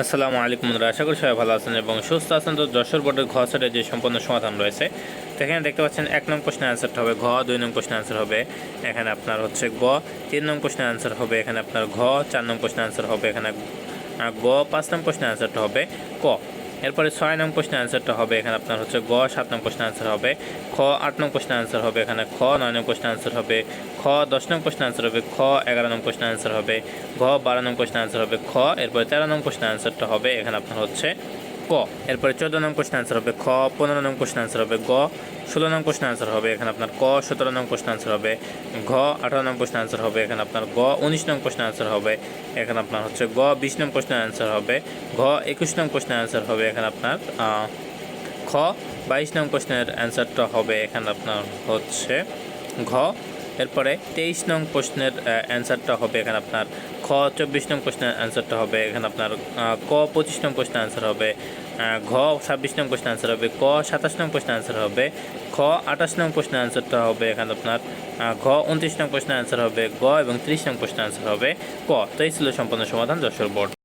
আসসালামু আলাইকুম বন্ধুরা, আশা করি সবাই ভালো আছেন এবং সুস্থ আছেন। তো যশোর বোর্ডের ঘ সেটের যে সম্পূর্ণ সমাধান রয়েছে, তো এখানে দেখতে পাচ্ছেন 1 নং কোশ্চেনের অ্যান্সারটা হবে ঘ, 2 নং কোশ্চেনের অ্যান্সার হবে এখানে আপনার হচ্ছে গ, 3 নং কোশ্চেনের অ্যান্সার হবে এখানে আপনার ঘ, 4 নং কোশ্চেনের অ্যান্সার হবে এখানে গ, 5 নং কোশ্চেনের অ্যান্সারটা হবে ক। এরপরে 6 নং কোশ্চেনের অ্যান্সারটা হবে এখানে আপনার হচ্ছে গ, 7 নং কোশ্চেনের অ্যান্সার হবে খ, 8 নং কোশ্চেনের অ্যান্সার হবে এখানে খ, 9 নং কোশ্চেনের অ্যান্সার হবে খ, 10 নং কোশ্চেনের অ্যান্সার হবে খ, 11 নং কোশ্চেনের অ্যান্সার হবে ঘ, 12 নং কোশ্চেনের অ্যান্সার হবে খ। এরপরে 13 নং কোশ্চেনের অ্যান্সারটা হবে এখানে আপনার হচ্ছে ক। এরপরে 14 নং কোশ্চেন অ্যান্সার হবে খ, 15 নং কোশ্চেন অ্যান্সার হবে গ, 16 নং কোশ্চেন অ্যান্সার হবে এখানে আপনার ক, 17 নং কোশ্চেন অ্যান্সার হবে ঘ, 18 নং কোশ্চেন অ্যান্সার হবে এখানে আপনার গ, 19 নং কোশ্চেন অ্যান্সার হবে এখানে আপনার হচ্ছে গ, 20 নং কোশ্চেন অ্যান্সার হবে ঘ, 21 নং কোশ্চেন অ্যান্সার হবে এখানে আপনার খ, 22 নং কোশ্চেনের অ্যান্সারটা হবে এখানে আপনার হচ্ছে ঘ। এরপরে 23 নং প্রশ্নের অ্যান্সারটা হবে এখানে আপনার খ, 24 নং প্রশ্নের অ্যান্সারটা হবে এখানে আপনার ক, 25 নং প্রশ্নের অ্যান্সার হবে ঘ, 26 নং প্রশ্নের অ্যান্সার হবে ক, 27 নং প্রশ্নের অ্যান্সার হবে খ, 28 নং প্রশ্নের অ্যান্সারটা হবে এখানে আপনার ঘ, 29 নং প্রশ্নের অ্যান্সার হবে গ এবং 30 নং প্রশ্নের অ্যান্সার হবে ক। তো এই ছিল সম্পূর্ণ সমাধান যশোর বোর্ড।